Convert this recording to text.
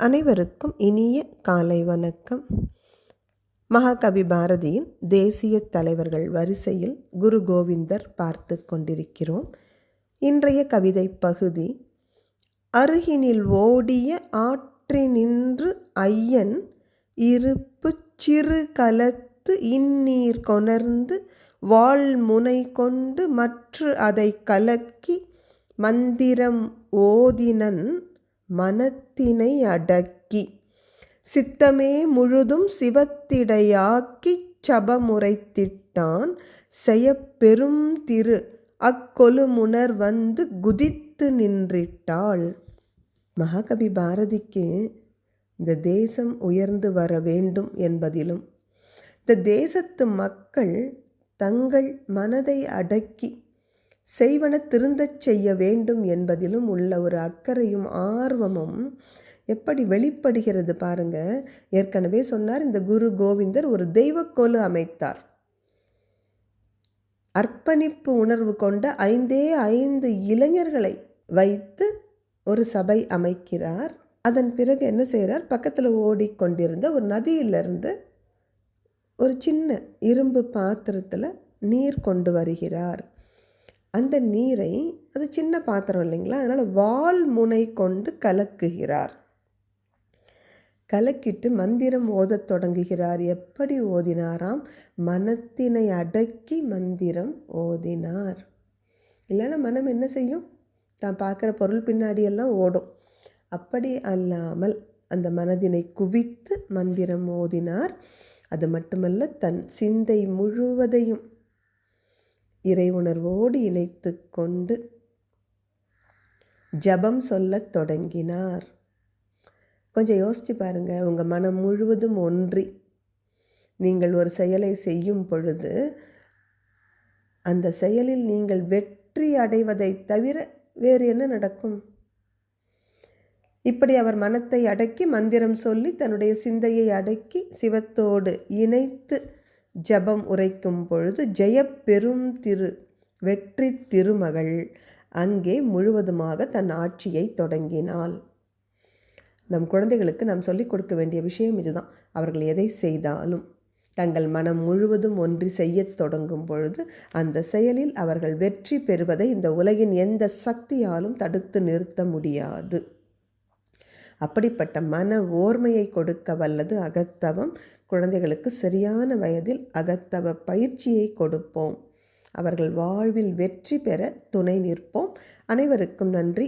அனைவருக்கும் இனிய காலை வணக்கம். மகாகவி பாரதியின் தேசிய தலைவர்கள் வரிசையில் குரு கோவிந்தர் பார்த்து கொண்டிருக்கிறோம். இன்றைய கவிதை பகுதி, அருகினில் ஓடிய ஆற்றினின்று ஐயன் இருப்பு சிறு கலத்து இந்நீர் கொணர்ந்து வாழ்முனை கொண்டு மற்று அதை கலக்கி மந்திரம் ஓதினன் மனத்தினை அடக்கி சித்தமே முழுதும் சிவத்திடையாக்கிச் சபமுரைத்திட்டான் செய்யப்பெரும் திரு அக்கொலுமுனர் வந்து குதித்து நின்றிட்டாள். மகாகவி பாரதிக்கு இந்த தேசம் உயர்ந்து வர வேண்டும் என்பதிலும், இந்த தேசத்து மக்கள் தங்கள் மனதை அடக்கி செய்வன திருந்தச் செய்ய வேண்டும் என்பதிலும் உள்ள ஒரு அக்கறையும் ஆர்வமும் எப்படி வெளிப்படுகிறது பாருங்க. ஏற்கனவே சொன்னார், இந்த குரு கோவிந்தர் ஒரு தெய்வக்கோலு அமைத்தார். அர்ப்பணிப்பு உணர்வு கொண்ட 5 இளைஞர்களை வைத்து ஒரு சபை அமைக்கிறார். அதன் பிறகு என்ன செய்கிறார், பக்கத்தில் ஓடிக்கொண்டிருந்த ஒரு நதியிலிருந்து ஒரு சின்ன இரும்பு பாத்திரத்தில் நீர் கொண்டு வருகிறார். அந்த நீரை, அது சின்ன பாத்திரம் இல்லைங்களா, அதனால் வால் முனை கொண்டு கலக்குகிறார். கலக்கிட்டு மந்திரம் ஓதத் தொடங்குகிறார். எப்படி ஓதினாராம்? மனத்தினை அடக்கி மந்திரம் ஓதினார். இல்லைன்னா மனம் என்ன செய்யும்? தான் பார்க்குற பொருள் பின்னாடியெல்லாம் ஓடும். அப்படி அல்லாமல் அந்த மனதினை குவித்து மந்திரம் ஓதினார். அது மட்டுமல்ல, தன் சிந்தை முழுவதையும் இறை உணர்வோடு இணைத்து கொண்டு ஜபம் சொல்லத் தொடங்கினார். கொஞ்சம் யோசித்து பாருங்கள். உங்கள் மனம் முழுவதும் ஒன்றி நீங்கள் ஒரு செயலை செய்யும் பொழுது அந்த செயலில் நீங்கள் வெற்றி அடைவதை தவிர வேறு என்ன நடக்கும்? இப்படி அவர் மனத்தை அடக்கி மந்திரம் சொல்லி தன்னுடைய சிந்தையை அடக்கி சிவத்தோடு இணைத்து ஜபம் உரைக்கும் பொழுது ஜெயப்பெரும் திரு வெற்றி திருமகள் அங்கே முழுவதுமாக தன் ஆட்சியை தொடங்கினாள். நம் குழந்தைகளுக்கு நாம் சொல்லிக் கொடுக்க வேண்டிய விஷயம் இதுதான். அவர்கள் எதை செய்தாலும் தங்கள் மனம் முழுவதும் ஒன்றி செய்யத் தொடங்கும் பொழுது அந்த செயலில் அவர்கள் வெற்றி பெறுவதை இந்த உலகின் எந்த சக்தியாலும் தடுத்து நிறுத்த முடியாது. அப்படிப்பட்ட மன ஓர்மையை கொடுக்க வல்லது அகத்தவம். குழந்தைகளுக்கு சரியான வயதில் அகத்தவ பயிற்சியை கொடுப்போம். அவர்கள் வாழ்வில் வெற்றி பெற துணை நிற்போம். அனைவருக்கும் நன்றி.